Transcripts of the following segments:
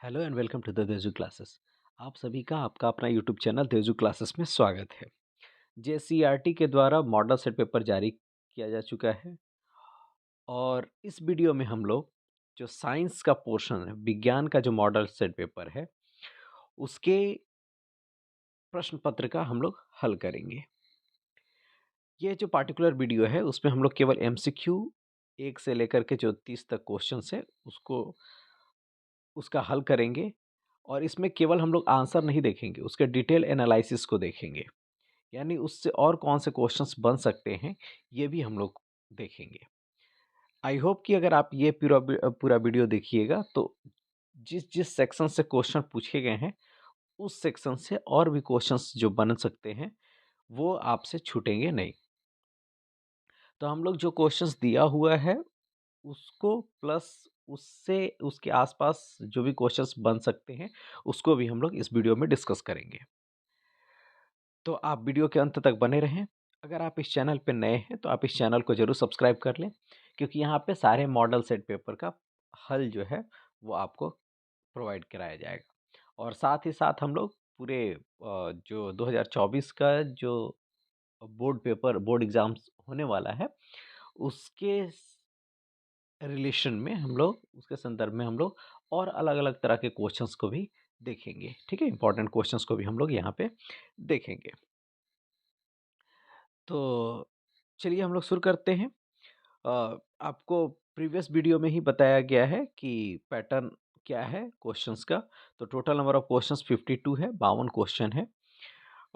Hello and welcome to the Teju classes. आप सभी का आपका अपना यूट्यूब चैनल तेजू क्लासेस में स्वागत है। जेसीईआरटी के द्वारा मॉडल सेट पेपर जारी किया जा चुका है और इस वीडियो में हम लोग जो साइंस का पोर्शन है, विज्ञान का जो मॉडल सेट पेपर है, उसके प्रश्न पत्र का हम लोग हल करेंगे। ये जो पार्टिकुलर वीडियो है उसमें हम लोग केवल एमसीक्यू 1 से लेकर के जो 30 तक क्वेश्चंस है उसका हल करेंगे और इसमें केवल हम लोग आंसर नहीं देखेंगे, उसके डिटेल एनालिसिस को देखेंगे। यानी उससे और कौन से क्वेश्चंस बन सकते हैं, ये भी हम लोग देखेंगे। आई होप कि अगर आप ये पूरा वीडियो देखिएगा तो जिस जिस सेक्शन से क्वेश्चन पूछे गए हैं, उस सेक्शन से और भी क्वेश्चंस जो बन सकते हैं, वो आपसे छूटेंगे नहीं। तो हम लोग जो क्वेश्चंस दिया हुआ है, उसको प्लस उससे उसके आसपास जो भी क्वेश्चंस बन सकते हैं, उसको भी हम लोग इस वीडियो में डिस्कस करेंगे। तो आप वीडियो के अंत तक बने रहें। अगर आप इस चैनल पे नए हैं तो आप इस चैनल को ज़रूर सब्सक्राइब कर लें, क्योंकि यहाँ पे सारे मॉडल सेट पेपर का हल जो है वो आपको प्रोवाइड कराया जाएगा। और साथ ही साथ हम लोग पूरे जो 2024 का जो बोर्ड एग्ज़ाम्स होने वाला है, उसके रिलेशन में हम लोग, उसके संदर्भ में हम लोग और अलग-अलग तरह के क्वेश्चंस को भी देखेंगे। ठीक है? इम्पोर्टेंट क्वेश्चंस को भी हम लोग यहाँ पे देखेंगे। तो चलिए हम लोग शुरू करते हैं। आपको प्रीवियस वीडियो में ही बताया गया है कि पैटर्न क्या है क्वेश्चंस का। तो टोटल नंबर ऑफ क्वेश्चंस 52 है, 52 क्वेश्चन है।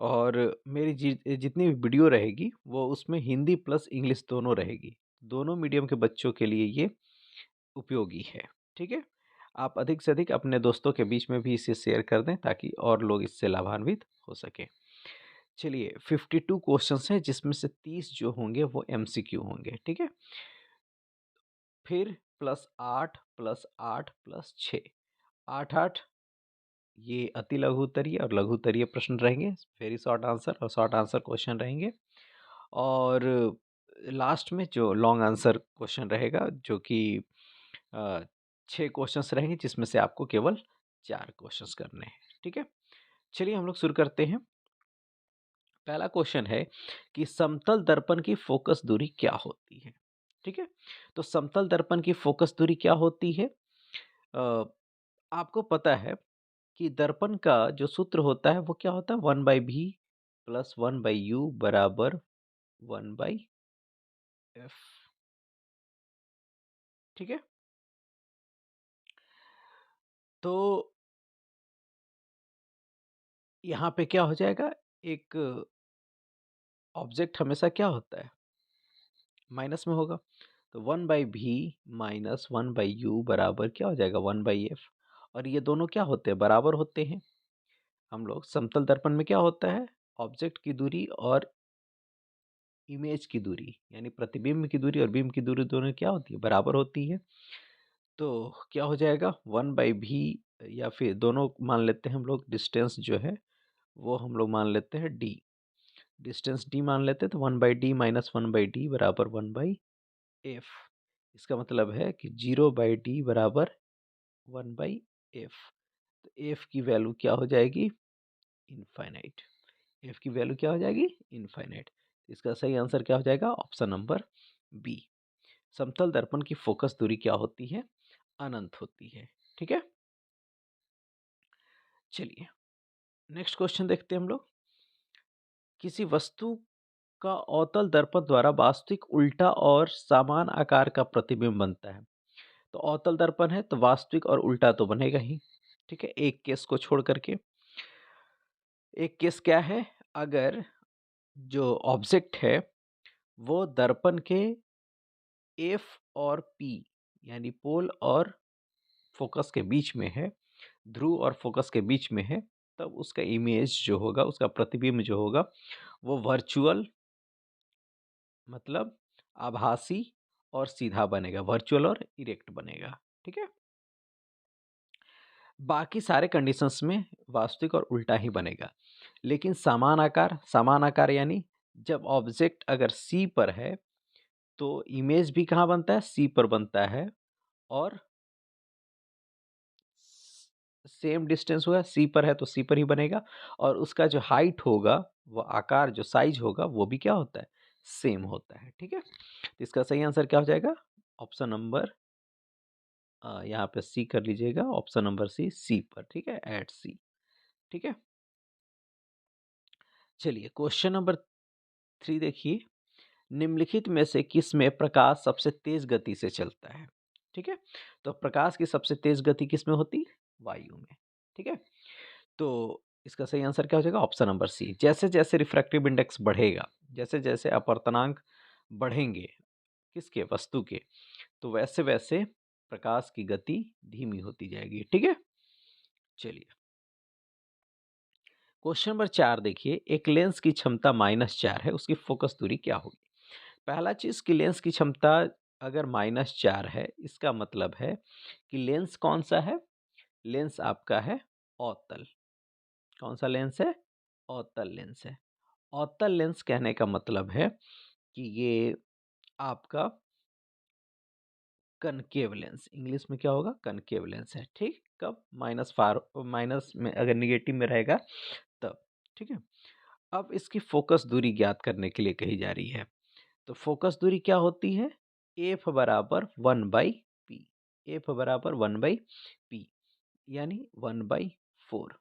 और मेरी जितनी भी वीडियो रहेगी वो उसमें हिंदी प्लस इंग्लिश दोनों रहेगी। दोनों मीडियम के बच्चों के लिए ये उपयोगी है। ठीक है? आप अधिक से अधिक अपने दोस्तों के बीच में भी इसे शेयर कर दें ताकि और लोग इससे लाभान्वित हो सकें। चलिए 52 क्वेश्चंस हैं, जिसमें से 30 जो होंगे वो एमसीक्यू होंगे। ठीक है? फिर +8 +8 +6, 8-8 ये अति लघु उत्तरीय और लघु उत्तरीय प्रश्न रहेंगे। वेरी शॉर्ट आंसर और शॉर्ट आंसर क्वेश्चन रहेंगे। और लास्ट में जो लॉन्ग आंसर क्वेश्चन रहेगा, जो कि 6 क्वेश्चंस रहेंगे, जिसमें से आपको केवल 4 क्वेश्चंस करने हैं। ठीक है? चलिए हम लोग शुरू करते हैं। पहला क्वेश्चन है कि समतल दर्पण की फोकस दूरी क्या होती है। ठीक है? तो समतल दर्पण की फोकस दूरी क्या होती है? अ, आपको पता है कि दर्पण का जो सूत्र होता है वो क्या होता है, 1/v प्लस 1/u बराबर 1/f। ठीक है? तो यहाँ पे क्या हो जाएगा, एक ऑब्जेक्ट हमेशा क्या होता है, माइनस में होगा। तो 1/v माइनस 1/u बराबर क्या हो जाएगा, 1/f। और ये दोनों क्या होते हैं, बराबर होते हैं। हम लोग समतल दर्पण में क्या होता है, ऑब्जेक्ट की दूरी और इमेज की दूरी, यानी प्रतिबिंब की दूरी और बिंब की दूरी दोनों क्या होती है, बराबर होती है। तो क्या हो जाएगा, 1/v, या फिर दोनों मान लेते हैं हम लोग, डिस्टेंस जो है वो हम लोग मान लेते हैं d, डिस्टेंस d मान लेते हैं। तो 1/d माइनस 1/d बराबर 1/f। इसका मतलब है कि 0/d बराबर 1/f। तो f की वैल्यू क्या हो जाएगी, इनफाइनाइट। f की वैल्यू क्या हो जाएगी, इनफाइनाइट। इसका सही आंसर क्या हो जाएगा, ऑप्शन नंबर बी। समतल दर्पण की फोकस दूरी क्या होती है, अनंत होती है। ठीक है? चलिए नेक्स्ट क्वेश्चन देखते हैं हम लोग। किसी वस्तु का अवतल दर्पण द्वारा वास्तविक उल्टा और समान आकार का प्रतिबिंब बनता है। तो अवतल दर्पण है तो वास्तविक और उल्टा तो बनेगा ही। ठीक है? एक केस को छोड़ करके। एक केस क्या है, अगर जो ऑब्जेक्ट है वो दर्पण के एफ और पी, यानी पोल और फोकस के बीच में है, ध्रुव और फोकस के बीच में है, तब उसका इमेज जो होगा, उसका प्रतिबिंब जो होगा, वो वर्चुअल, मतलब आभासी और सीधा बनेगा, वर्चुअल और इरेक्ट बनेगा। ठीक है? बाकी सारे कंडीशंस में वास्तविक और उल्टा ही बनेगा। लेकिन समान आकार यानी जब ऑब्जेक्ट अगर सी पर है तो इमेज भी कहाँ बनता है, सी पर बनता है। और सेम डिस्टेंस हुआ, सी पर है तो सी पर ही बनेगा, और उसका जो हाइट होगा, वो आकार जो साइज होगा वो भी क्या होता है, सेम होता है। ठीक है, तो इसका सही आंसर क्या हो जाएगा, ऑप्शन नंबर, यहाँ पे सी कर लीजिएगा, ऑप्शन नंबर सी, सी पर। ठीक है, एट सी। ठीक है, चलिए क्वेश्चन नंबर 3 देखिए, निम्नलिखित में से किस में प्रकाश सबसे तेज गति से चलता है। ठीक है, तो प्रकाश की सबसे तेज गति किस में होती है, वायु में। ठीक है, तो इसका सही आंसर क्या हो जाएगा, ऑप्शन नंबर सी। जैसे जैसे रिफ्रैक्टिव इंडेक्स बढ़ेगा, जैसे जैसे अपवर्तनांक बढ़ेंगे किसके, वस्तु के, तो वैसे वैसे प्रकाश की गति धीमी होती जाएगी। ठीक है, चलिए क्वेश्चन नंबर 4 देखिए, एक लेंस की क्षमता -4 है, उसकी फोकस दूरी क्या होगी। पहला चीज कि लेंस की क्षमता अगर -4 है, इसका मतलब है कि लेंस कौन सा है, लेंस आपका है अवतल। कौन सा लेंस है, अवतल लेंस है। अवतल लेंस कहने का मतलब है कि ये आपका कनकेव लेंस, इंग्लिश में क्या होगा, कनकेव लेंस है। ठीक, कब, माइनस में अगर निगेटिव में रहेगा तब। ठीक है, अब इसकी फोकस दूरी ज्ञात करने के लिए कही जा रही है। तो फोकस दूरी क्या होती है, एफ बराबर 1/p, एफ बराबर 1/p, यानी 1/4,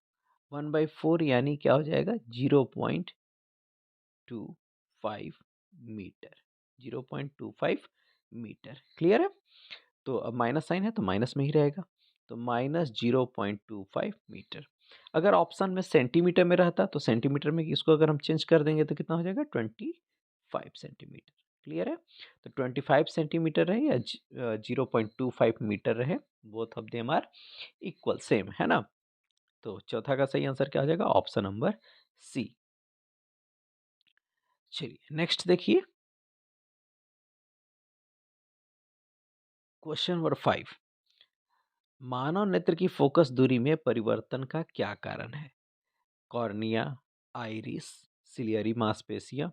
1/4 यानी क्या हो जाएगा, 0.25 मीटर, 0.25 मीटर। क्लियर है, तो अब माइनस साइन है तो माइनस में ही रहेगा, तो -0.25 मीटर। अगर ऑप्शन में सेंटीमीटर में रहता तो सेंटीमीटर में इसको अगर हम चेंज कर देंगे तो कितना हो जाएगा, 25 सेंटीमीटर। क्लियर है, तो 25 सेंटीमीटर रहे या 0.25 मीटर रहे, both of them are equal, same है ना। तो चौथा का सही आंसर क्या हो जाएगा, ऑप्शन नंबर सी। चलिए नेक्स्ट देखिए, क्वेश्चन नंबर 5, मानव नेत्र की फोकस दूरी में परिवर्तन का क्या कारण है। कॉर्निया, आइरिस, सिलियरी मांसपेशियां,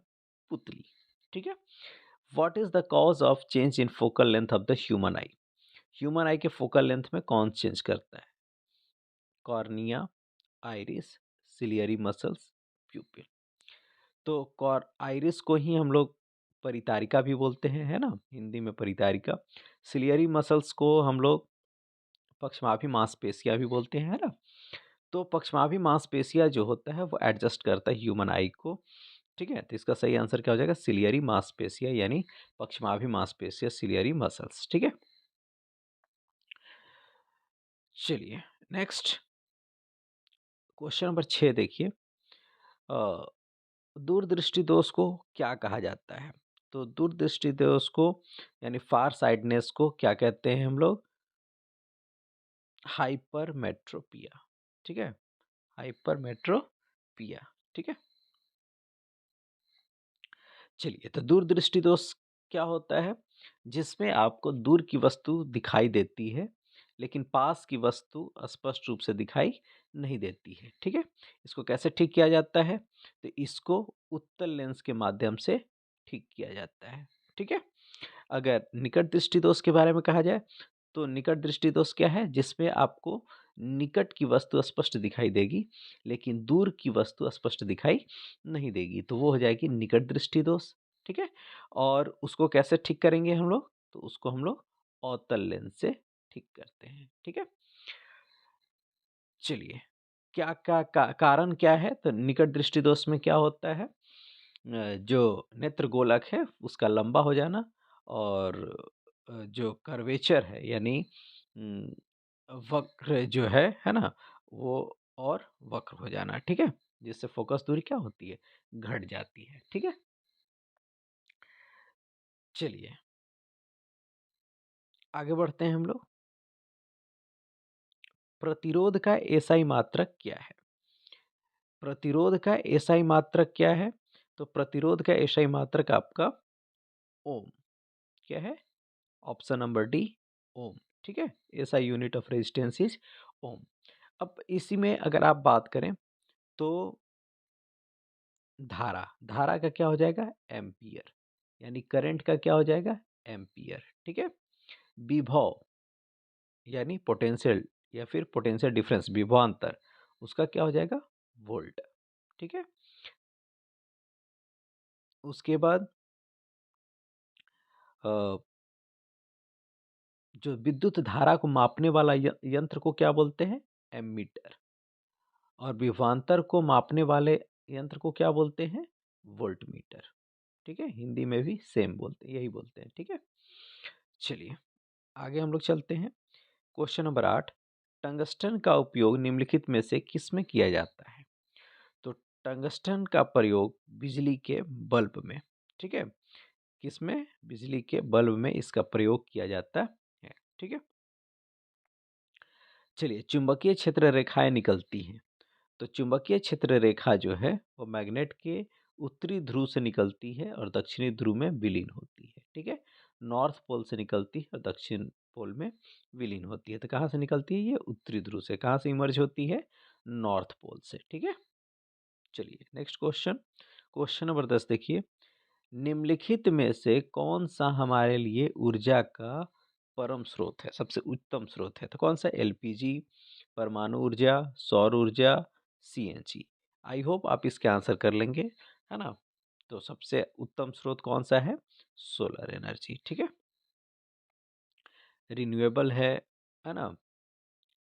पुतली। ठीक है, what is the cause of change in focal length of the human I. Human आई के फोकल लेंथ में कौन चेंज करता है, कॉर्निया, आइरिस, सिलियरी मसल्स, प्यूपिल। तो कॉर आइरिस को ही हम लोग परितारिका भी बोलते हैं, है ना, हिंदी में परितारिका। सिलियरी मसल्स को हम लोग पक्षमाभी मांसपेशियां भी बोलते हैं, है ना। तो पक्षमाभी मांसपेशियां जो होता है वो एडजस्ट करता है ह्यूमन आई को। ठीक है, तो इसका सही आंसर क्या हो जाएगा, सिलियरी मांसपेशियां, यानी पक्षमाभी मांसपेशियां, सिलियरी मसल्स। ठीक है, चलिए नेक्स्ट क्वेश्चन नंबर 6 देखिए, अ, दूरदृष्टि दोष को क्या कहा जाता है। तो दूरदृष्टि दोष को यानी फार साइडनेस को क्या कहते हैं हम लोग, हाइपरमेट्रोपिया। ठीक है, हाइपरमेट्रोपिया। ठीक है, चलिए तो दूरदृष्टि दोष क्या होता है, जिसमें आपको दूर की वस्तु दिखाई देती है लेकिन पास की वस्तु स्पष्ट रूप से दिखाई नहीं देती है। ठीक है, इसको कैसे ठीक किया जाता है, तो इसको उत्तल लेंस के माध्यम से ठीक किया जाता है। ठीक है, अगर निकट दृष्टि दोष के बारे में कहा जाए, तो निकट दृष्टि दोष क्या है, जिसमें आपको निकट की वस्तु स्पष्ट दिखाई देगी लेकिन दूर की वस्तु स्पष्ट दिखाई नहीं देगी, तो वो हो जाएगी निकट दृष्टि दोष। ठीक है, और उसको कैसे ठीक करेंगे हम लोग, तो उसको हम लोग अवतल लेंस से ठीक करते हैं। ठीक है, चलिए कारण क्या है, तो निकट दृष्टि दोष में क्या होता है, जो नेत्र गोलक है उसका लंबा हो जाना, और जो कर्वेचर है यानी उम, वक्र जो है ना, वो और वक्र हो जाना। ठीक है, जिससे फोकस दूरी क्या होती है, घट जाती है। ठीक है, चलिए आगे बढ़ते हैं हम लोग। प्रतिरोध का एसआई मात्रक क्या है, प्रतिरोध का एसआई मात्रक क्या है, तो प्रतिरोध का एसआई मात्रक आपका ओम। क्या है, ऑप्शन नंबर डी, ओम। ठीक है, SI unit of resistance is ohm. अब इसी में अगर आप बात करें तो धारा, धारा का क्या हो जाएगा, एम्पियर, यानी करंट का क्या हो जाएगा, एम्पियर। ठीक है, विभव यानी पोटेंशियल, या फिर पोटेंशियल डिफरेंस विभवांतर, उसका क्या हो जाएगा? वोल्ट। ठीक है। उसके बाद अ, जो विद्युत धारा को मापने वाला यंत्र को क्या बोलते हैं? एमीटर। और विभवांतर को मापने वाले यंत्र को क्या बोलते हैं? वोल्टमीटर। ठीक है, हिंदी में भी सेम बोलते हैं, यही बोलते हैं। ठीक है, चलिए आगे हम लोग चलते हैं। क्वेश्चन नंबर 8, टंगस्टन का उपयोग निम्नलिखित में से किस में किया जाता है? तो टंगस्टन का प्रयोग बिजली के बल्ब में, ठीक है, किस में? बिजली के बल्ब में इसका प्रयोग किया जाता है। ठीक है, चलिए चुंबकीय क्षेत्र रेखाएं निकलती हैं। तो चुंबकीय क्षेत्र रेखा जो है वो मैग्नेट के उत्तरी ध्रुव से निकलती है और दक्षिणी ध्रुव में विलीन होती है। ठीक है, नॉर्थ पोल से निकलती है और दक्षिण पोल में विलीन होती है। तो कहाँ से निकलती है? ये उत्तरी ध्रुव से। कहाँ से इमर्ज होती है? नॉर्थ पोल से। ठीक है, चलिए नेक्स्ट क्वेश्चन, क्वेश्चन नंबर 10 देखिए, निम्नलिखित में से कौन सा हमारे लिए ऊर्जा का परम स्रोत है, सबसे उत्तम स्रोत है? तो कौन सा? एलपीजी, परमाणु ऊर्जा, सौर ऊर्जा, सीएनजी। आई होप आप इसके आंसर कर लेंगे, है ना? तो सबसे उत्तम स्रोत कौन सा है? Solar energy. ठीक है, रिन्यूएबल है ना?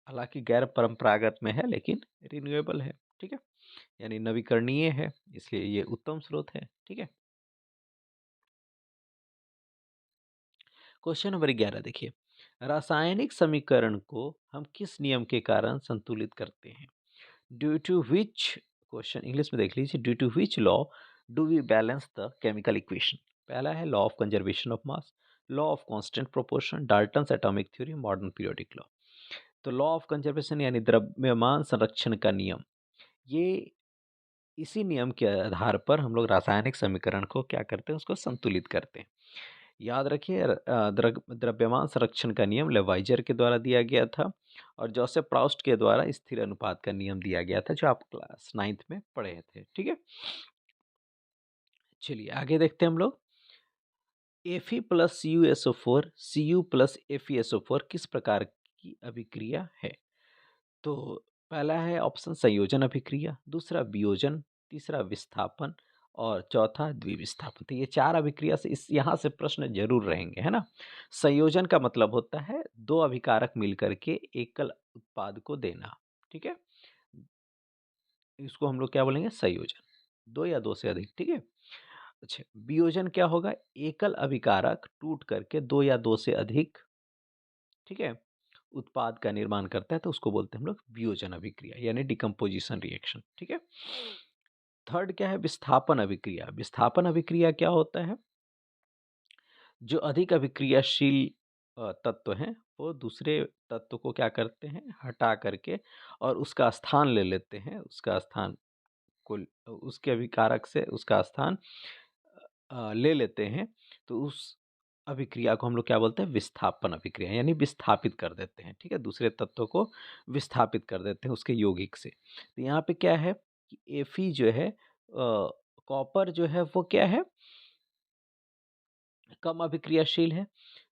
हालांकि गैर परंपरागत में है लेकिन रिन्यूएबल है। ठीक है, यानी नवीकरणीय है, इसलिए ये उत्तम स्रोत है। ठीक है, क्वेश्चन नंबर 11 देखिए, रासायनिक समीकरण को हम किस नियम के कारण संतुलित करते हैं? Due to which, question English में देख लीजिए, due to which law do we balance the chemical equation? पहला है law of conservation of mass, law of constant proportion, Dalton's atomic theory, modern periodic law. तो लॉ ऑफ कंजर्वेशन यानी द्रव्यमान संरक्षण का नियम, ये इसी नियम के आधार पर हम लोग रासायनिक समीकरण को क्या करते हैं? उसको संतुलित करते हैं। याद रखिए, द्रव्यमान संरक्षण का नियम लेवाइजर के द्वारा दिया गया था और जोसेफ प्राउस्ट के द्वारा स्थिर अनुपात का नियम दिया गया था, जो आप क्लास 9th में पढ़े थे। ठीक है, चलिए आगे देखते हैं हम लोग। Fe plus CuSO4 Cu plus FeSO4 किस प्रकार की अभिक्रिया है? तो पहला है ऑप्शन संयोजन अभिक्रिया, दूसरा वियोजन, तीसरा विस्थापन और चौथा द्विविस्थापन। तो ये चार अभिक्रिया से इस यहाँ से प्रश्न जरूर रहेंगे, है ना? संयोजन का मतलब होता है दो अभिकारक मिलकर के एकल उत्पाद को देना। ठीक है, इसको हम लोग क्या बोलेंगे? संयोजन, दो या दो से अधिक। ठीक है, अच्छा वियोजन क्या होगा? एकल अभिकारक टूट करके दो या दो से अधिक, ठीक है, उत्पाद का निर्माण करता है, तो उसको बोलते हैं हम लोग वियोजन अभिक्रिया यानी डिकम्पोजिशन रिएक्शन। ठीक है, थर्ड क्या है? विस्थापन अभिक्रिया। विस्थापन अभिक्रिया क्या होता है? जो अधिक अभिक्रियाशील तत्व हैं वो दूसरे तत्व को क्या करते हैं? हटा करके और उसका स्थान ले लेते हैं, उसका स्थान को, उसके अभिकारक से उसका स्थान ले लेते हैं। तो उस अभिक्रिया को हम लोग क्या बोलते हैं? विस्थापन अभिक्रिया, यानी विस्थापित कर देते हैं। ठीक है, दूसरे तत्व को विस्थापित कर देते हैं उसके यौगिक से। तो यहाँ पे क्या है कि Fe जो है, कॉपर जो है वो क्या है? कम अभिक्रियाशील है।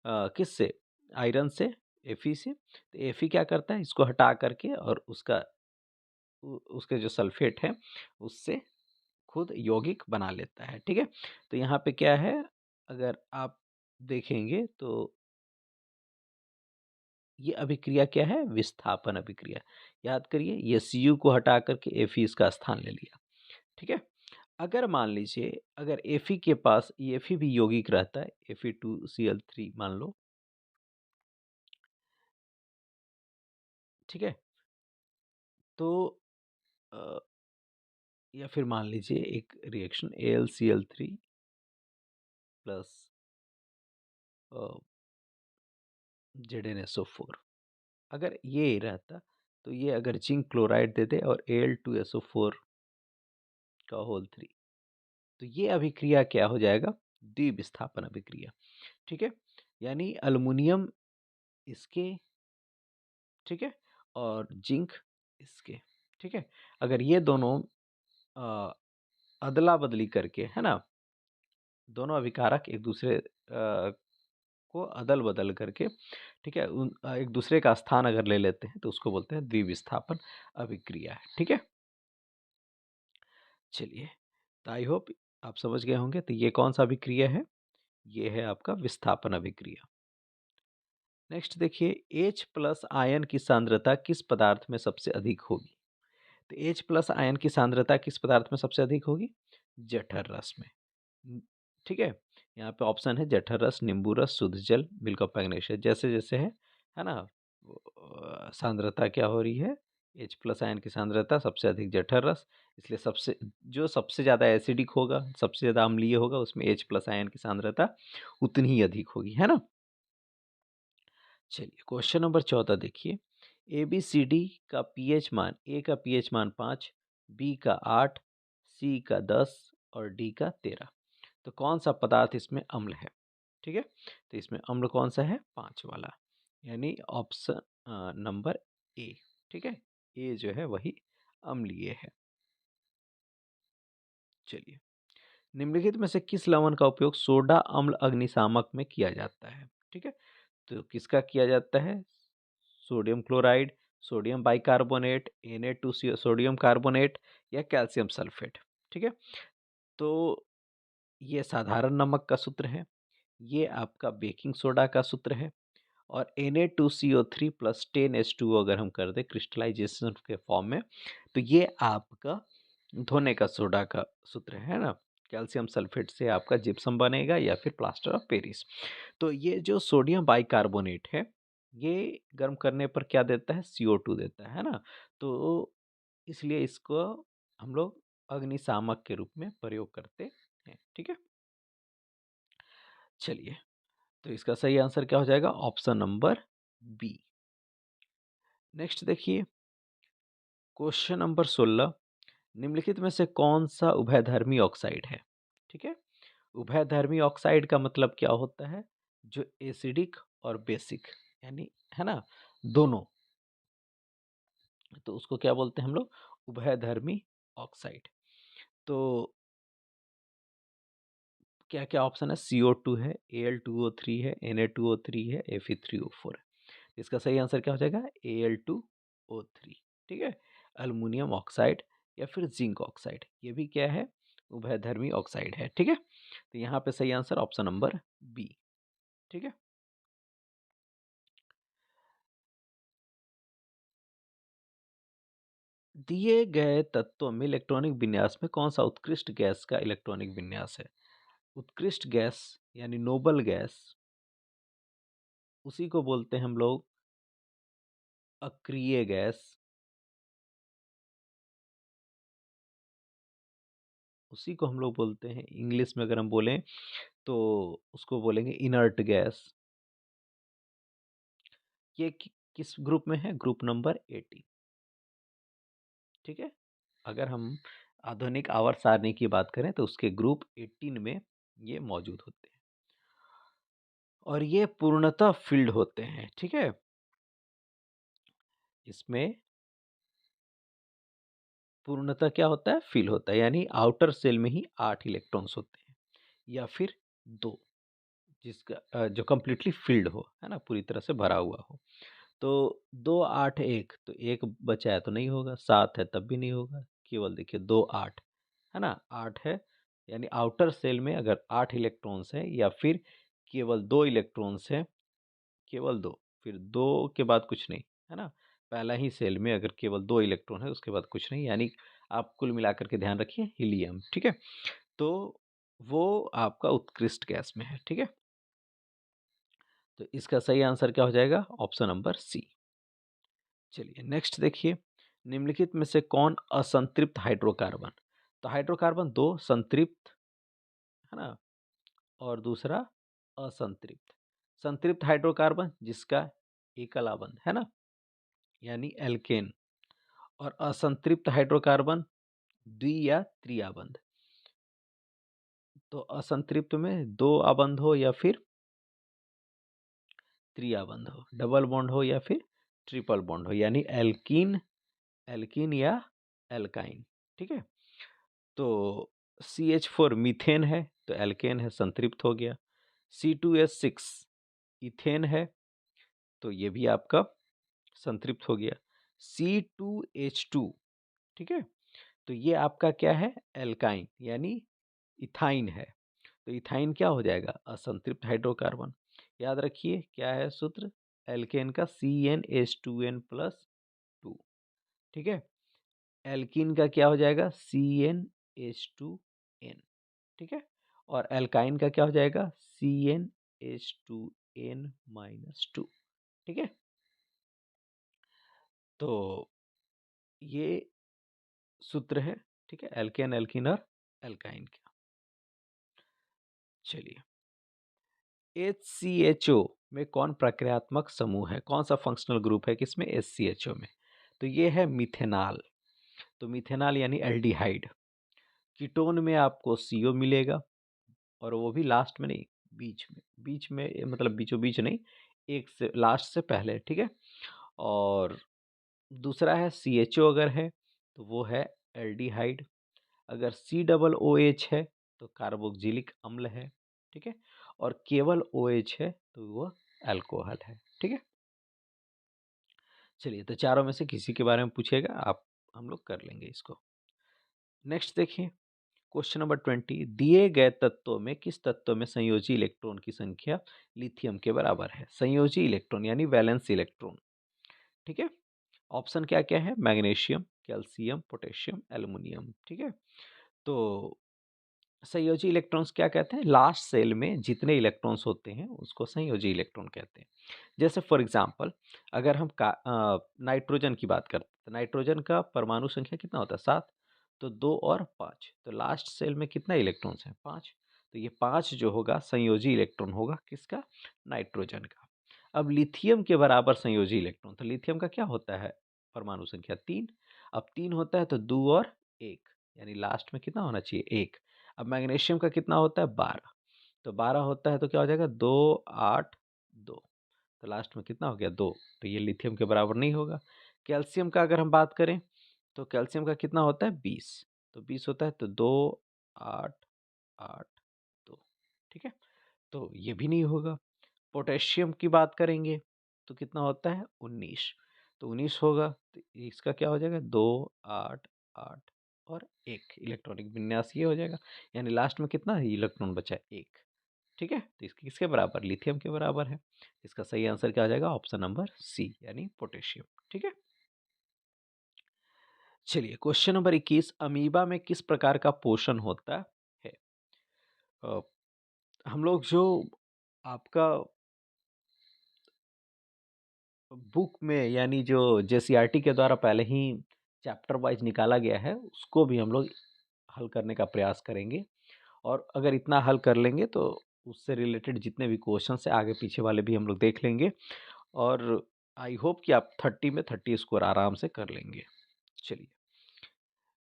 किससे? आयरन से, Fe से। तो Fe क्या करता है? इसको हटा करके और उसके जो सल्फेट है उससे खुद यौगिक बना लेता है। ठीक है, तो यहाँ पे क्या है, अगर आप देखेंगे तो ये अभिक्रिया क्या है? विस्थापन अभिक्रिया। याद करिए, ये Cu को हटा करके Fe इसका स्थान ले लिया। ठीक है, अगर मान लीजिए अगर Fe के पास Fe भी यौगिक रहता है, Fe2Cl3 मान लो, ठीक है, तो अ, या फिर मान लीजिए एक रिएक्शन AlCl3 प्लस ZnSO4, अगर ये रहता तो ये अगर जिंक क्लोराइड दे दे और Al2SO4 का होल 3, तो ये अभिक्रिया क्या हो जाएगा? द्विविस्थापन अभिक्रिया। ठीक है, यानी अल्युमिनियम इसके, ठीक है, और जिंक इसके। ठीक है, अगर ये दोनों अ, अदला बदली करके, है ना, दोनों अभिकारक एक दूसरे को अदल बदल करके, ठीक है, एक दूसरे का स्थान अगर ले लेते हैं तो उसको बोलते हैं द्विविस्थापन अभिक्रिया है। ठीक है, चलिए, तो आई होप आप समझ गए होंगे। तो ये कौन सा अभिक्रिया है? ये है आपका विस्थापन अभिक्रिया। नेक्स्ट देखिए, H प्लस आयन की सांद्रता किस पदार्थ में सबसे अधिक होगी? तो H प्लस आयन की सांद्रता किस पदार्थ में सबसे अधिक होगी? जठर रस में। ठीक है, यहाँ पे ऑप्शन है जठर रस, नींबू रस, शुद्ध जल, मिल्क ऑफ मैग्नीशिया। जैसे जैसे है ना, सांद्रता क्या हो रही है? H प्लस आयन की सांद्रता सबसे अधिक जठर रस, इसलिए सबसे ज़्यादा एसिडिक होगा, सबसे ज़्यादा अम्लीय होगा, उसमें H प्लस आयन की सांद्रता उतनी ही अधिक होगी, है ना। चलिए, क्वेश्चन नंबर 14 देखिए, ए बी सी डी का पीएच मान, ए का पीएच मान 5, बी का 8, सी का 10 और डी का 13। तो कौन सा पदार्थ इसमें अम्ल है? ठीक है, तो इसमें अम्ल कौन सा है? 5 वाला, यानी ऑप्शन नंबर ए। ठीक है, ए जो है वही अम्लीय है। चलिए, निम्नलिखित में से किस लवण का उपयोग सोडा अम्ल अग्निशामक में किया जाता है? ठीक है, तो किसका किया जाता है? Sodium chloride, sodium bicarbonate, Na2CO sodium carbonate या कैल्शियम सल्फेट। ठीक है, तो ये साधारण नमक का सूत्र है, ये आपका बेकिंग सोडा का सूत्र है, और Na2CO3 प्लस 10H2O अगर हम कर दें क्रिस्टलाइजेशन के फॉर्म में, तो ये आपका धोने का सोडा का सूत्र है ना। कैल्शियम सल्फेट से आपका जिप्सम बनेगा या फिर प्लास्टर ऑफ पेरिस। तो ये जो सोडियम बाइकार्बोनेट है, ये गर्म करने पर क्या देता है? CO2 देता है ना। तो इसलिए इसको हम लोग अग्निशामक के रूप में प्रयोग करते हैं। ठीक है, चलिए, तो इसका सही आंसर क्या हो जाएगा? Option number B. नेक्स्ट देखिए, क्वेश्चन नंबर 16, निम्नलिखित में से कौन सा उभयधर्मी ऑक्साइड है? ठीक है, उभयधर्मी ऑक्साइड का मतलब क्या होता है? जो एसिडिक और बेसिक, यानी है ना, दोनों, तो उसको क्या बोलते हैं हम लोग? उभयधर्मी ऑक्साइड। तो क्या क्या ऑप्शन है? CO2 है, Al2O3 है, Na2O3 है, Fe3O4 है। इसका सही आंसर क्या हो जाएगा? Al2O3। ठीक है, अल्युमिनियम ऑक्साइड या फिर जिंक ऑक्साइड, ये भी क्या है? उभयधर्मी ऑक्साइड है। ठीक है, तो यहाँ पे सही आंसर ऑप्शन नंबर बी। ठीक है, दिए गए तत्वों में इलेक्ट्रॉनिक विन्यास में कौन सा उत्कृष्ट गैस का इलेक्ट्रॉनिक विन्यास है? उत्कृष्ट गैस यानी नोबल गैस, उसी को बोलते हैं हम लोग अक्रिय गैस, उसी को हम लोग बोलते हैं, इंग्लिश में अगर हम बोलें तो उसको बोलेंगे इनर्ट गैस। ये किस ग्रुप में है? Group number 18। ठीक है, अगर हम आधुनिक आवर्त सारणी की बात करें तो उसके ग्रुप 18 में ये मौजूद होते हैं, और ये पूर्णतः फील्ड होते हैं। ठीक है, इसमें पूर्णतः क्या होता है? फील होता है, यानी आउटर सेल में ही 8 इलेक्ट्रॉन्स होते हैं या फिर 2, जिसका जो कम्प्लीटली फिल्ड हो, है ना, पूरी तरह से भरा हुआ हो। तो 2 8 1, तो एक बचा है तो नहीं होगा, 7 है तब भी नहीं होगा, केवल देखिए 2 8, है ना, 8 है, यानी आउटर सेल में अगर 8 इलेक्ट्रॉन्स है या फिर केवल 2 इलेक्ट्रॉन्स है, केवल 2, फिर 2 के बाद कुछ नहीं, है ना। पहला ही सेल में अगर केवल 2 इलेक्ट्रॉन है उसके बाद कुछ नहीं, यानी आप कुल मिलाकर के ध्यान रखिए हीलियम। ठीक है, तो वो आपका उत्कृष्ट गैस में है। ठीक है, तो इसका सही आंसर क्या हो जाएगा? Option number C. चलिए, नेक्स्ट देखिए, निम्नलिखित में से कौन असंतृप्त हाइड्रोकार्बन? तो हाइड्रोकार्बन दो, संतृप्त, है ना, और दूसरा असंतृप्त। संतृप्त हाइड्रोकार्बन जिसका एकल बंध है ना, यानी एल्केन, और असंतृप्त हाइड्रोकार्बन द्वि या त्रिआबंध। तो असंतृप्त में दो आबंध हो या फिर त्रिआबंध हो, डबल बॉन्ड हो या फिर ट्रिपल बॉन्ड हो, यानी एल्कीन, एल्कीन या एल्काइन। ठीक है, तो CH4 मीथेन है, तो एल्केन है, संतृप्त हो गया। C2H6 इथेन है, तो ये भी आपका संतृप्त हो गया। C2H2, ठीक है, तो ये आपका क्या है, एल्काइन यानी इथाइन है। तो इथाइन क्या हो जाएगा, असंतृप्त हाइड्रोकार्बन। याद रखिए क्या है सूत्र, एल्केन का CnH2n+2, ठीक है। एल्कीन का क्या हो जाएगा, CnH2n, ठीक है। और एल्काइन का क्या हो जाएगा, CnH2n-2, ठीक है। तो ये सूत्र है, ठीक है, एल्केन, एल्कीन और एल्काइन का। चलिए, HCHO में कौन प्रक्रियात्मक समूह है, कौन सा फंक्शनल ग्रुप है किसमें, HCHO में, तो ये है मिथेनॉल। तो मिथेनॉल यानी एल्डिहाइड। कीटोन में आपको CO मिलेगा, और वो भी लास्ट में नहीं, बीच में, बीच में मतलब बीचों बीच नहीं, एक से लास्ट से पहले, ठीक है। और दूसरा है CHO अगर है तो वो है एल्डिहाइड। अगर COOH है तो कार्बोक्जिलिक अम्ल है, ठीक है। और केवल OH है तो वो अल्कोहल है, ठीक है। चलिए, तो चारों में से किसी के बारे में पूछेगा आप, हम लोग कर लेंगे इसको। नेक्स्ट देखिए, क्वेश्चन नंबर 20, दिए गए तत्वों में किस तत्व में संयोजी इलेक्ट्रॉन की संख्या लिथियम के बराबर है। संयोजी इलेक्ट्रॉन यानी वैलेंस इलेक्ट्रॉन, ठीक है। ऑप्शन क्या क्या है, मैग्नीशियम, कैल्शियम, पोटेशियम, एल्युमिनियम, ठीक है। तो संयोजी इलेक्ट्रॉन्स क्या कहते हैं, लास्ट सेल में जितने इलेक्ट्रॉन्स होते हैं उसको संयोजी इलेक्ट्रॉन कहते हैं। जैसे फॉर एग्जांपल, अगर हम नाइट्रोजन की बात करते हैं तो नाइट्रोजन का परमाणु संख्या कितना होता है, 7, तो 2 और 5, तो लास्ट सेल में कितना इलेक्ट्रॉन्स हैं, 5। तो ये 5 जो होगा संयोजी इलेक्ट्रॉन होगा किसका, नाइट्रोजन का। अब लिथियम के बराबर संयोजी इलेक्ट्रॉन, तो लिथियम का क्या होता है, परमाणु संख्या 3। अब 3 होता है तो 2 और 1, यानी लास्ट में कितना होना चाहिए, 1। अब मैग्नीशियम का कितना होता है, 12, तो 12 होता है तो क्या हो जाएगा, 2, 8, 2, तो लास्ट में कितना हो गया, 2, तो ये लिथियम के बराबर नहीं होगा। कैल्शियम का अगर हम बात करें तो कैल्शियम का कितना होता है, 20, तो 20 होता है तो 2, 8, 8, 2, ठीक है, तो ये भी नहीं होगा। पोटेशियम की बात करेंगे तो कितना होता है, 19, तो 19 होगा, तो इसका क्या हो जाएगा, 2, 8, 8 और 1, इलेक्ट्रॉनिक विन्यास ये हो जाएगा। यानी लास्ट में कितना है इलेक्ट्रॉन बचा है, 1, ठीक है। तो इसके किसके बराबर, लिथियम के बराबर है। इसका सही आंसर क्या आ जाएगा, ऑप्शन नंबर सी यानी पोटेशियम, ठीक है। चलिए, क्वेश्चन नंबर 21, अमीबा में किस प्रकार का पोषण होता है। अ, हम लोग जो आपका बुक में यानी जो JCRT के द्वारा पहले ही चैप्टर वाइज निकाला गया है उसको भी हम लोग हल करने का प्रयास करेंगे। और अगर इतना हल कर लेंगे तो उससे रिलेटेड जितने भी क्वेश्चन है आगे पीछे वाले भी हम लोग देख लेंगे। और आई होप कि आप 30 में 30 स्कोर आराम से कर लेंगे। चलिए,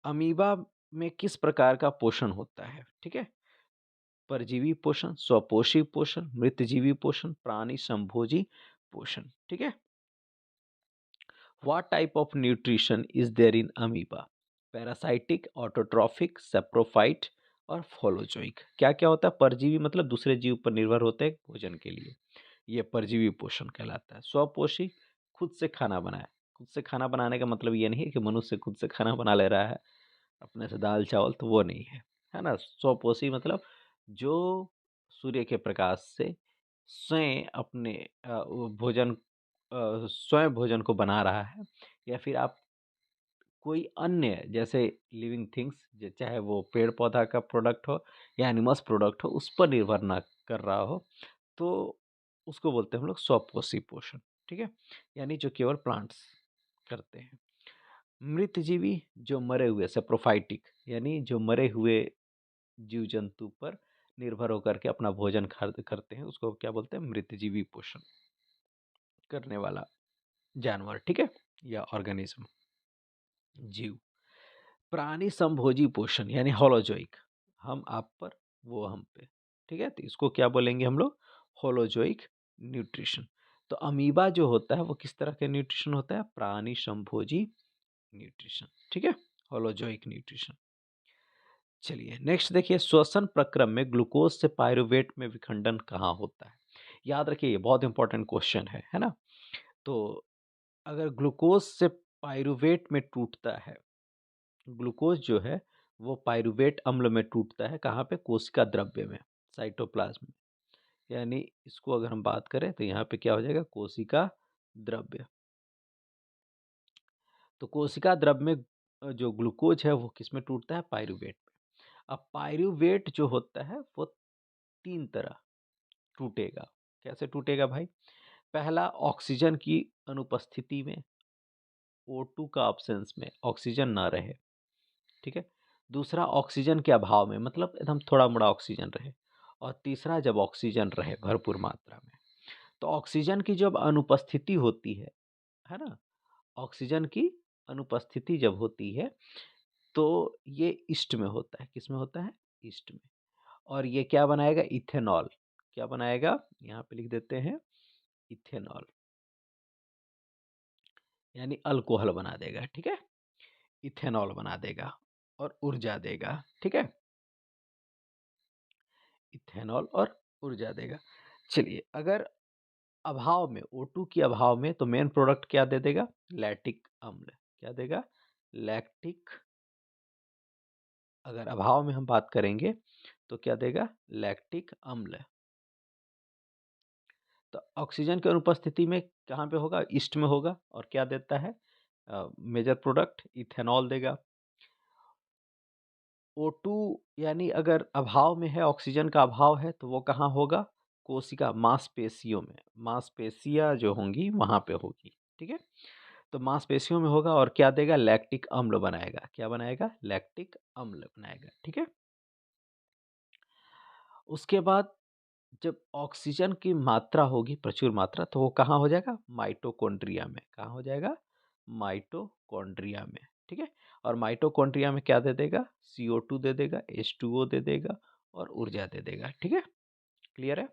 अमीबा में किस प्रकार का पोषण होता है, ठीक है। परजीवी पोषण, स्वपोषी पोषण, मृतजीवी पोषण, प्राणी संभोजी पोषण, ठीक है। What type of nutrition is there in amoeba? Parasitic, autotrophic, saprophyte और फोलोजोइक। क्या क्या होता है, परजीवी मतलब दूसरे जीव पर निर्भर होते हैं भोजन के लिए, ये परजीवी पोषण कहलाता है। स्वपोषी, खुद से खाना बनाए। खुद से खाना बनाने का मतलब ये नहीं है कि मनुष्य खुद से खाना बना ले रहा है अपने से दाल चावल, तो वो नहीं है, है ना। स्वपोषी मतलब जो सूर्य के प्रकाश से स्वयं अपने भोजन स्वयं भोजन को बना रहा है, या फिर आप कोई अन्य जैसे लिविंग थिंग्स, चाहे वो पेड़ पौधा का प्रोडक्ट हो या एनिमल्स प्रोडक्ट हो, उस पर निर्भर ना कर रहा हो, तो उसको बोलते हैं हम लोग स्वपोषी पोषण, ठीक है। यानी जो केवल प्लांट्स करते हैं। मृतजीवी जो मरे हुए, सेप्रोफाइटिक यानी जो मरे हुए जीव जंतु पर निर्भर होकर के अपना भोजन करते हैं, उसको क्या बोलते हैं, मृतजीवी पोषण करने वाला जानवर, ठीक है, या ऑर्गेनिज्म, जीव। प्राणी संभोजी पोषण यानी होलोजोइक, हम आप पर वो हम पे, ठीक है, तो इसको क्या बोलेंगे हम लोग, होलोजोइक न्यूट्रिशन। तो अमीबा जो होता है वो किस तरह का न्यूट्रिशन होता है, प्राणी संभोजी न्यूट्रिशन, ठीक है, होलोजोइक न्यूट्रिशन। चलिए नेक्स्ट देखिए, श्वसन प्रक्रम में ग्लूकोज से पायरुवेट में विखंडन कहाँ होता है। याद रखिए ये बहुत इंपॉर्टेंट क्वेश्चन है ना? तो अगर ग्लूकोज से पाइरूवेट में टूटता है, ग्लूकोज जो है वो पाइरूवेट अम्ल में टूटता है, कहाँ पे? कोशिका द्रव्य में, साइटोप्लाज्म में। यानी इसको अगर हम बात करें तो यहाँ पे क्या हो जाएगा? कोशिका द्रव्य। तो कोशिका द्रव्य में जो ग्लूकोज है वो किस में टूटता है? पाइरूवेट में। अब पाइरूवेट जो होता है वो 3 तरह टूटेगा। कैसे टूटेगा भाई? पहला, ऑक्सीजन की अनुपस्थिति में, O2 का ऑब्सेंस में, ऑक्सीजन ना रहे, ठीक है। दूसरा, ऑक्सीजन के अभाव में, मतलब एकदम थोड़ा मोड़ा ऑक्सीजन रहे। और तीसरा, जब ऑक्सीजन रहे भरपूर मात्रा में। तो ऑक्सीजन की जब अनुपस्थिति होती है ना, ऑक्सीजन की अनुपस्थिति जब होती है तो ये ईस्ट में होता है। किस में होता है? ईस्ट में। और ये क्या बनाएगा? इथेनॉल। क्या बनाएगा? यहाँ पे लिख देते हैं इथेनॉल, यानी अल्कोहल बना देगा, ठीक है। इथेनॉल बना देगा और ऊर्जा देगा, ठीक है। इथेनॉल और ऊर्जा देगा। चलिए, अगर अभाव में, O2 की अभाव में, तो मेन प्रोडक्ट क्या दे देगा? लैक्टिक अम्ल। क्या देगा? लैक्टिक। अगर अभाव में हम बात करेंगे तो क्या देगा? लैक्टिक अम्ल। तो ऑक्सीजन की अनुपस्थिति में कहाँ पे होगा? ईस्ट में होगा। और क्या देता है? मेजर प्रोडक्ट इथेनॉल देगा। O2 यानी अगर अभाव में है, ऑक्सीजन का अभाव है, तो वो कहाँ होगा? कोशिका, मांसपेशियों में। मांसपेशियाँ जो होंगी वहाँ पे होगी, ठीक है। तो मांसपेशियों में होगा और क्या देगा? लैक्टिक अम्ल बनाएगा। क्या बनाएगा? लैक्टिक अम्ल बनाएगा, ठीक है। उसके बाद जब ऑक्सीजन की मात्रा होगी, प्रचुर मात्रा, तो वो कहाँ हो जाएगा? माइटोकॉन्ड्रिया में। कहाँ हो जाएगा? माइटोकॉन्ड्रिया में, ठीक है। और माइटोकॉन्ड्रिया में क्या दे देगा? CO2 दे देगा, H2O दे देगा और ऊर्जा दे देगा, ठीक है। क्लियर है?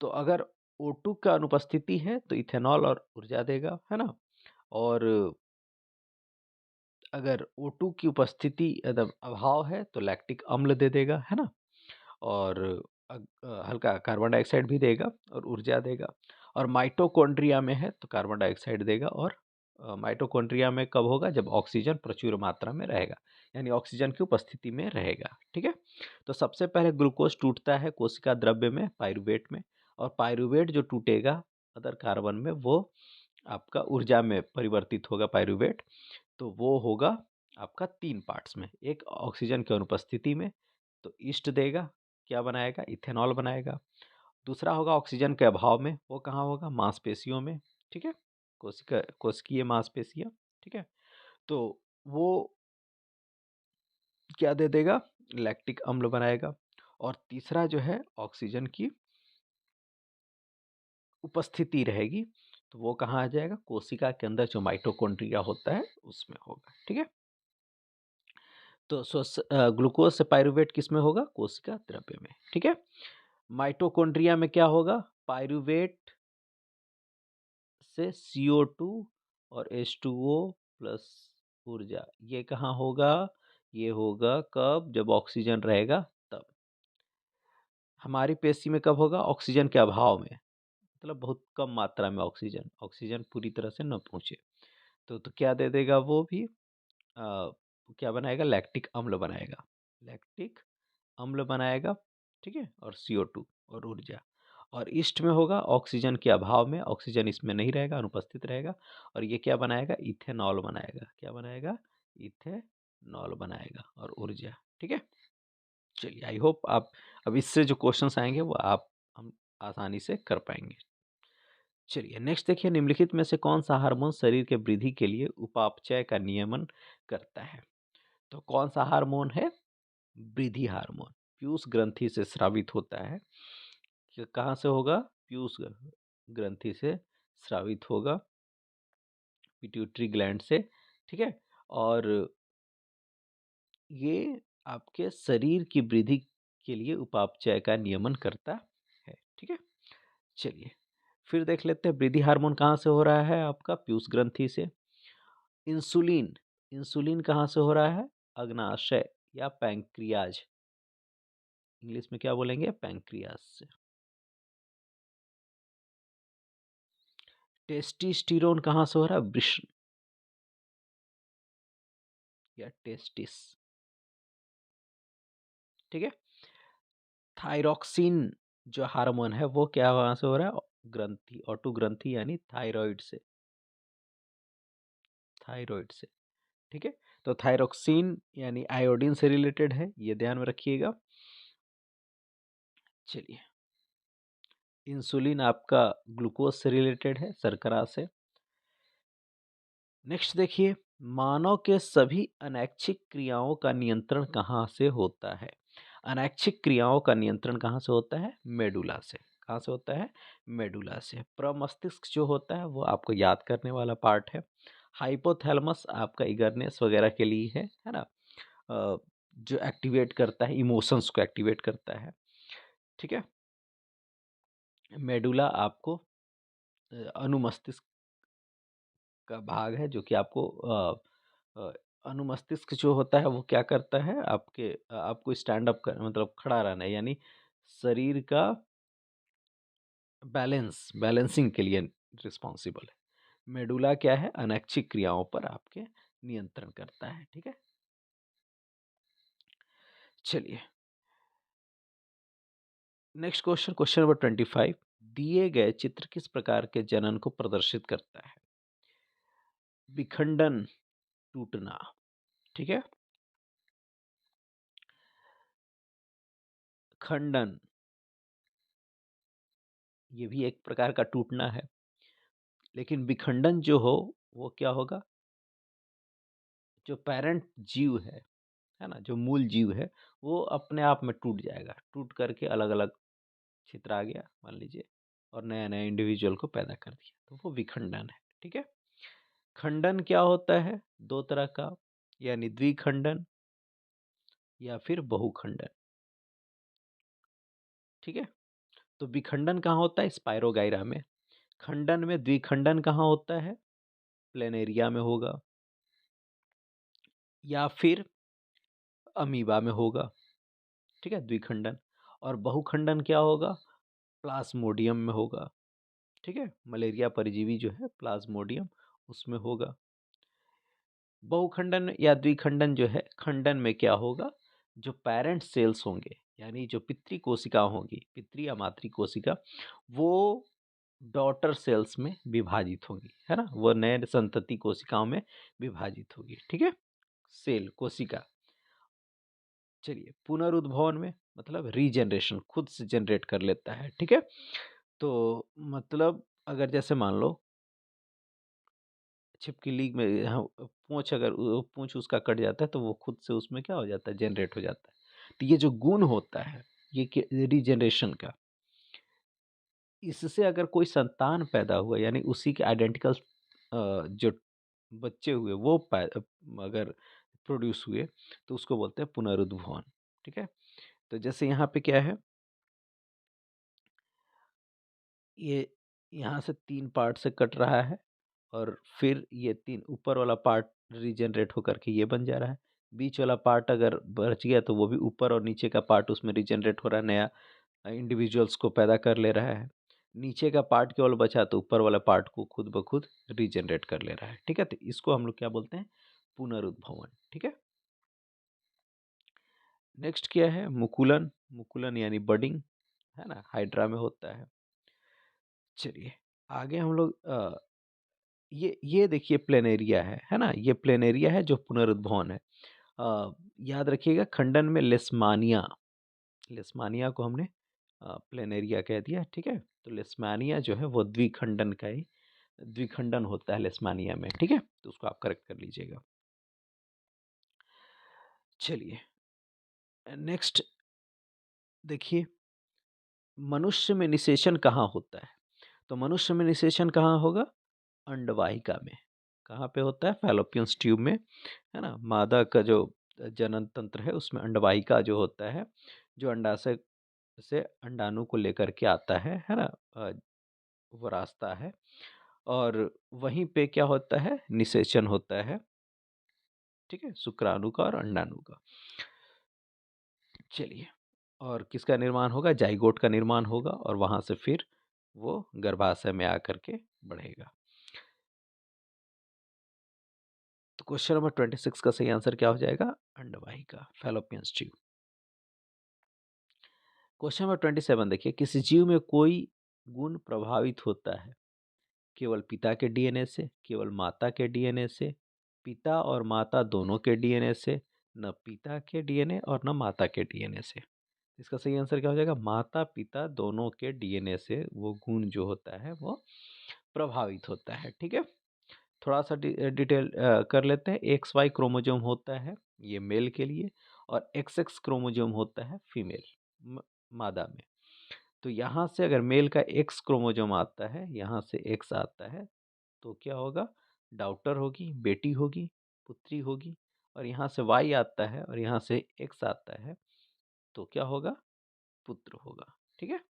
तो अगर O2 का अनुपस्थिति है तो इथेनॉल और ऊर्जा देगा, है ना। और अगर O2 की उपस्थिति, मतलब अभाव है, तो लैक्टिक अम्ल दे देगा, है ना। और हल्का कार्बन डाइऑक्साइड भी देगा और ऊर्जा देगा। और माइटोकॉन्ड्रिया में है तो कार्बन डाइऑक्साइड देगा। और माइटोकॉन्ड्रिया में कब होगा? जब ऑक्सीजन प्रचुर मात्रा में रहेगा, यानी ऑक्सीजन की उपस्थिति में रहेगा, ठीक है। तो सबसे पहले ग्लूकोज टूटता है कोशिका द्रव्य में, पाइरूवेट में। और पाइरूवेट जो टूटेगा अदर कार्बन में, वो आपका ऊर्जा में परिवर्तित होगा, पाइरूवेट। तो वो होगा आपका 3 पार्ट्स में। एक, ऑक्सीजन की अनुपस्थिति में, तो ईस्ट देगा। क्या बनाएगा? इथेनॉल बनाएगा। दूसरा होगा ऑक्सीजन के अभाव में, वो कहाँ होगा? मांसपेशियों में, ठीक है। कोशिकीय मांसपेशियाँ, ठीक है। तो वो क्या दे देगा? लैक्टिक अम्ल बनाएगा। और तीसरा जो है, ऑक्सीजन की उपस्थिति रहेगी, तो वो कहाँ आ जाएगा? कोशिका के अंदर जो माइटोकॉन्ड्रिया होता है उसमें होगा, ठीक है। तो ग्लूकोज से पाइरूवेट किस में होगा? कोशिका द्रव्य में, ठीक है। माइटोकॉन्ड्रिया में क्या होगा? पाइरूवेट से CO2 और H2O प्लस ऊर्जा। ये कहाँ होगा? ये होगा कब? जब ऑक्सीजन रहेगा तब। हमारी पेशी में कब होगा? ऑक्सीजन के अभाव में, मतलब बहुत कम मात्रा में ऑक्सीजन, ऑक्सीजन पूरी तरह से न पहुँचे। तो क्या दे देगा वो भी? क्या बनाएगा? लैक्टिक अम्ल बनाएगा। लैक्टिक अम्ल बनाएगा, ठीक है। और CO2 और ऊर्जा। और ईस्ट में होगा ऑक्सीजन के अभाव में, ऑक्सीजन इसमें नहीं रहेगा, अनुपस्थित रहेगा। और ये क्या बनाएगा? इथेनॉल बनाएगा। क्या बनाएगा? इथेनॉल बनाएगा और ऊर्जा, ठीक है। चलिए, आई होप आप अब इससे जो क्वेश्चंस आएंगे वो आप हम आसानी से कर पाएंगे। चलिए नेक्स्ट देखिए, निम्नलिखित में से कौन सा हार्मोन शरीर के वृद्धि के लिए उपापचय का नियमन करता है? तो कौन सा हार्मोन है? वृद्धि हार्मोन। पीयूष ग्रंथि से स्रावित होता है। कहाँ से होगा? पीयूष ग्रंथि से स्रावित होगा, पिट्यूटरी ग्लैंड से, ठीक है। और ये आपके शरीर की वृद्धि के लिए उपापचय का नियमन करता है, ठीक है। चलिए फिर देख लेते हैं, वृद्धि हार्मोन कहाँ से हो रहा है? आपका पीयूष ग्रंथि से। इंसुलिन, इंसुलिन कहाँ से हो रहा है? अग्नाशय या पैंक्रियाज, इंग्लिश में क्या बोलेंगे? पैंक्रियास से। टेस्टिस्टिरोन कहाँ से हो रहा है? वृषण या टेस्टिस। ठीक है। थायरॉक्सिन जो हार्मोन है वो क्या वहां से हो रहा है? ग्रंथि, ऑटो ग्रंथि यानी थायराइड से। थायराइड से। ठीक है। तो थायरॉक्सिन यानी आयोडीन से रिलेटेड है, ये ध्यान में रखिएगा। चलिए, इंसुलिन आपका ग्लूकोज से रिलेटेड है, शर्करा से। नेक्स्ट देखिए, मानव के सभी अनैच्छिक क्रियाओं का नियंत्रण कहाँ से होता है? अनैच्छिक क्रियाओं का नियंत्रण कहाँ से होता है? मेडुला से। कहाँ से होता है? मेडुला से। प्रमस्तिष्क जो होता है वो आपको याद करने वाला पार्ट है। हाइपोथैलेमस आपका इगरनेस वगैरह के लिए है ना, जो एक्टिवेट करता है, इमोशंस को एक्टिवेट करता है। ठीक है। मेडुला आपको अनुमस्तिष्क का भाग है, जो कि आपको अ, अनुमस्तिष्क जो होता है वो क्या करता है? आपको स्टैंड अप कर, मतलब खड़ा रहना है, यानी शरीर का बैलेंसिंग के लिए रिस्पॉन्सिबल है। मेडुला क्या है? अनैच्छिक क्रियाओं पर आपके नियंत्रण करता है। ठीक है। चलिए, नेक्स्ट क्वेश्चन, क्वेश्चन नंबर 25। दिए गए चित्र किस प्रकार के जनन को प्रदर्शित करता है? विखंडन, टूटना। ठीक है। खंडन, ये भी एक प्रकार का टूटना है। लेकिन विखंडन जो हो वो क्या होगा? जो पेरेंट जीव है ना, जो मूल जीव है, वो अपने आप में टूट जाएगा, टूट करके अलग अलग छित्र आ गया मान लीजिए, और नया नया इंडिविजुअल को पैदा कर दिया, तो वो विखंडन है। ठीक है। खंडन क्या होता है? दो तरह का, यानी द्विखंडन या फिर बहुखंडन। ठीक है। तो विखंडन कहाँ होता है? स्पाइरोगाइरा में। खंडन में, द्विखंडन कहाँ होता है? प्लेनेरिया में होगा, या फिर अमीबा में होगा। ठीक है, द्विखंडन। और बहुखंडन क्या होगा? प्लाज्मोडियम में होगा। ठीक है, मलेरिया परजीवी जो है प्लाज्मोडियम, उसमें होगा। बहुखंडन या द्विखंडन जो है, खंडन में क्या होगा? जो पेरेंट सेल्स होंगे, यानी जो पितरी कोशिका होंगी, पितरी या मातृ कोशिका, वो डॉटर सेल्स में विभाजित होगी, है ना, वो नए संतति कोशिकाओं में विभाजित होगी। ठीक है, सेल, कोशिका। चलिए, पुनरुद्भवन में मतलब रीजनरेशन, खुद से जनरेट कर लेता है। ठीक है। तो मतलब अगर जैसे मान लो छिपकली में यहाँ पूंछ, अगर पूंछ उसका कट जाता है तो वो खुद से उसमें क्या हो जाता है? जनरेट हो जाता है। तो ये जो गुण होता है, ये रीजनरेशन का, इससे अगर कोई संतान पैदा हुआ, यानी उसी के आइडेंटिकल जो बच्चे हुए वो अगर प्रोड्यूस हुए, तो उसको बोलते हैं पुनरुद्भवन। ठीक है। तो जैसे यहाँ पे क्या है, ये यहाँ से 3 पार्ट से कट रहा है, और फिर ये 3 ऊपर वाला पार्ट रीजनरेट होकर के ये बन जा रहा है। बीच वाला पार्ट अगर बच गया तो वो भी ऊपर और नीचे का पार्ट उसमें रीजनरेट हो रहा है, नया इंडिविजुअल्स को पैदा कर ले रहा है। नीचे का पार्ट केवल बचा तो ऊपर वाला पार्ट को खुद ब खुद रीजनरेट कर ले रहा है। ठीक है, तो इसको हम लोग क्या बोलते हैं? पुनरुद्भवन। ठीक है। नेक्स्ट क्या है? मुकुलन। मुकुलन यानी बडिंग, है ना, हाइड्रा में होता है। चलिए, आगे हम लोग ये देखिए प्लेनेरिया है ना, ये प्लेनेरिया है जो पुनरुद्भवन है। याद रखिएगा, खंडन में लेस्मानिया, लेस्मानिया को हमने प्लेनेरिया कह दिया। ठीक है। तो लेस्मानिया जो है वो द्विखंडन का ही द्विखंडन होता है लेस्मानिया में। ठीक है, तो उसको आप करेक्ट कर लीजिएगा। चलिए, नेक्स्ट देखिए, मनुष्य में निषेचन कहाँ होता है? तो मनुष्य में निषेचन कहाँ होगा? अंडवाहिका में। कहाँ पे होता है? फैलोपियन ट्यूब में, है ना। मादा का जो जनन तंत्र है उसमें अंडवाहिका जो होता है, जो अंडाशय से अंडाणु को लेकर के आता है ना, वो रास्ता है, और वहीं पे क्या होता है? निषेचन होता है। ठीक है, शुक्राणु का और अंडाणु का। चलिए, और किसका निर्माण होगा? जाइगोट का निर्माण होगा और वहाँ से फिर वो गर्भाशय में आकर के बढ़ेगा। तो क्वेश्चन नंबर 26 का सही आंसर क्या हो जाएगा? अंडवाहिका, फैलोपियन ट्यूब। क्वेश्चन नंबर 27 देखिए, किसी जीव में कोई गुण प्रभावित होता है केवल पिता के डीएनए से, केवल माता के डीएनए से, पिता और माता दोनों के डीएनए से, न पिता के डीएनए और न माता के डीएनए से। इसका सही आंसर क्या हो जाएगा? माता पिता दोनों के डीएनए से वो गुण जो होता है वो प्रभावित होता है। ठीक है, थोड़ा सा डिटेल कर लेते हैं। एक्स वाई क्रोमोजोम होता है ये मेल के लिए, और एक्स एक्स क्रोमोजोम होता है फीमेल मादा में। तो यहाँ से अगर मेल का एक्स क्रोमोजोम आता है, यहाँ से एक्स आता है, तो क्या होगा? डॉटर होगी, बेटी होगी, पुत्री होगी। और यहाँ से वाई आता है और यहाँ से एक्स आता है, तो क्या होगा? पुत्र होगा। ठीक है,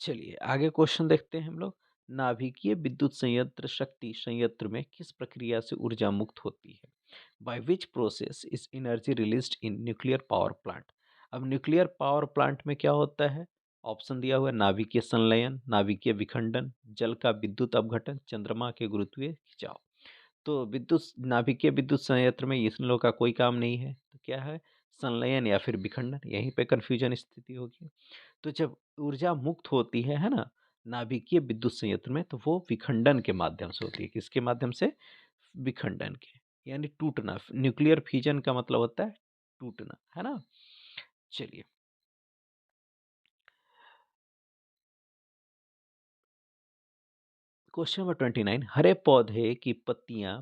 चलिए आगे क्वेश्चन देखते हैं हम लोग। नाभिकीय विद्युत संयंत्र शक्ति संयंत्र में किस प्रक्रिया से ऊर्जा मुक्त होती है? By which process is energy released in nuclear power plant? अब न्यूक्लियर पावर प्लांट में क्या होता है? ऑप्शन दिया हुआ है, नाभिकीय संलयन, नाभिकीय विखंडन, जल का विद्युत अपघटन, चंद्रमा के गुरुत्वीय खिंचाव। तो विद्युत नाभिकीय विद्युत संयंत्र में इन लोगों का कोई काम नहीं है, तो क्या है? संलयन या फिर विखंडन। यहीं पे कंफ्यूजन स्थिति होगी। तो जब ऊर्जा मुक्त होती है ना, नाभिकीय विद्युत संयंत्र में, तो वो विखंडन के माध्यम से होती है। किसके माध्यम से? विखंडन के, यानी टूटना। न्यूक्लियर फिजन का मतलब होता है टूटना, है ना। चलिए, क्वेश्चन नंबर 29, हरे पौधे की पत्तियां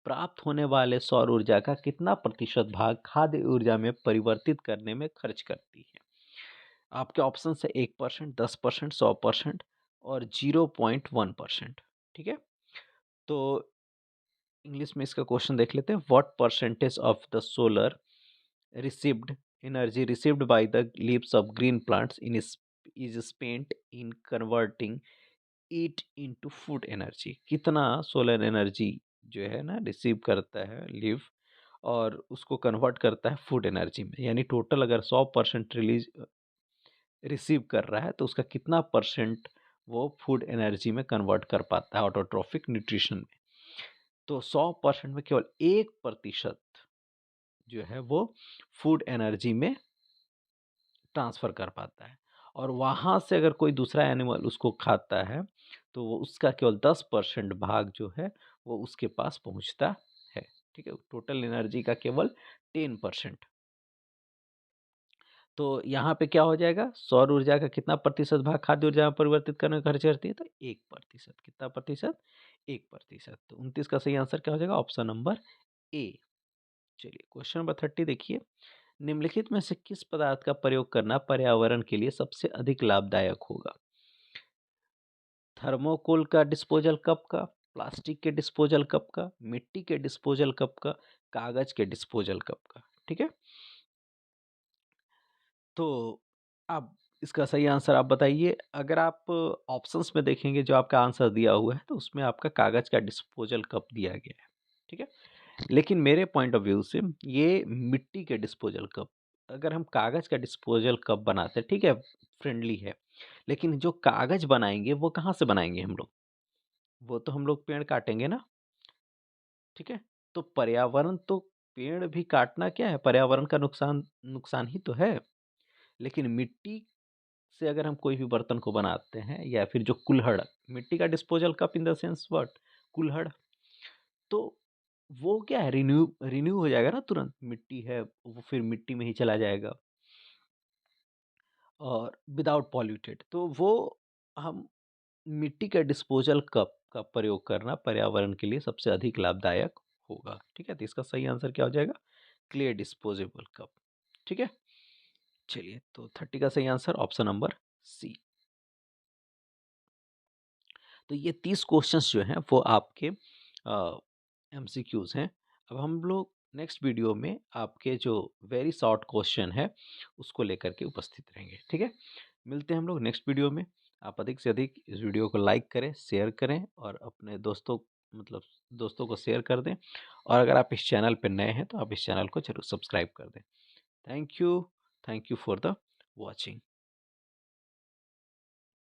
प्राप्त होने वाले सौर ऊर्जा का कितना प्रतिशत भाग खाद्य ऊर्जा में परिवर्तित करने में खर्च करती है? आपके ऑप्शन है 1%, 10%, 100% और 0.1%। ठीक है, तो इंग्लिश में इसका क्वेश्चन देख लेते हैं। What percentage of the solar received energy received by the leaves of green plants in is spent in converting it into food energy? कितना सोलर एनर्जी जो है ना रिसीव करता है लीव, और उसको कन्वर्ट करता है फूड एनर्जी में? यानी टोटल अगर 100% रिलीज रिसीव कर रहा है, तो उसका कितना परसेंट वो फूड एनर्जी में कन्वर्ट कर पाता है ऑटोट्रॉफिक न्यूट्रिशन में? तो 100% में केवल 1% जो है वो फूड एनर्जी में ट्रांसफ़र कर पाता है। और वहाँ से अगर कोई दूसरा एनिमल उसको खाता है, तो वो उसका केवल 10% भाग जो है वो उसके पास पहुँचता है। ठीक है, टोटल एनर्जी का केवल 10%। तो यहाँ पे क्या हो जाएगा? सौर ऊर्जा का कितना प्रतिशत भाग खाद्य ऊर्जा में परिवर्तित करने में खर्च करती है? तो 1%। कितना प्रतिशत? 1%। तो 29 का सही आंसर क्या हो जाएगा? Option number A. चलिए क्वेश्चन नंबर 30 देखिए, निम्नलिखित में से किस पदार्थ का प्रयोग करना पर्यावरण के लिए सबसे अधिक लाभदायक होगा? थर्मोकोल का डिस्पोजल कप का, प्लास्टिक के डिस्पोजल कप का, मिट्टी के डिस्पोजल कप का, कागज के डिस्पोजल कप का। ठीक है, तो अब इसका सही आंसर आप बताइए। अगर आप ऑप्शंस में देखेंगे जो आपका आंसर दिया हुआ है, तो उसमें आपका कागज का डिस्पोजल कप दिया गया है। ठीक है, लेकिन मेरे पॉइंट ऑफ व्यू से ये मिट्टी के डिस्पोजल कप, अगर हम कागज़ का डिस्पोजल कप बनाते हैं, ठीक है, फ्रेंडली है, लेकिन जो कागज़ बनाएँगे वो कहाँ से बनाएँगे हम लोग? वो तो हम लोग पेड़ काटेंगे ना, ठीक है? तो पर्यावरण तो, पेड़ भी काटना क्या है? पर्यावरण का नुकसान नुकसान ही तो है। लेकिन मिट्टी से अगर हम कोई भी बर्तन को बनाते हैं, या फिर जो कुल्हड़, मिट्टी का disposal cup in the sense what? कुल्हड़। तो वो क्या है, रिन्यू रिन्यू हो जाएगा ना तुरंत। मिट्टी है वो फिर मिट्टी में ही चला जाएगा और विदाउट पॉल्यूटेड। तो वो हम मिट्टी का डिस्पोजल कप का प्रयोग करना पर्यावरण के लिए सबसे अधिक लाभदायक होगा। ठीक है, तो इसका सही आंसर क्या हो जाएगा? Clay disposable cup. ठीक है, चलिए तो 30 का सही आंसर ऑप्शन नंबर सी। तो ये 30 क्वेश्चंस जो हैं वो आपके एमसीक्यूज हैं। अब हम लोग नेक्स्ट वीडियो में आपके जो वेरी शॉर्ट क्वेश्चन है उसको लेकर के उपस्थित रहेंगे। ठीक है, मिलते हैं हम लोग नेक्स्ट वीडियो में। आप अधिक से अधिक इस वीडियो को लाइक करें, शेयर करें और अपने दोस्तों, मतलब दोस्तों को शेयर कर दें। और अगर आप इस चैनल पर नए हैं तो आप इस चैनल को जरूर सब्सक्राइब कर दें। Thank you, thank you for the watching.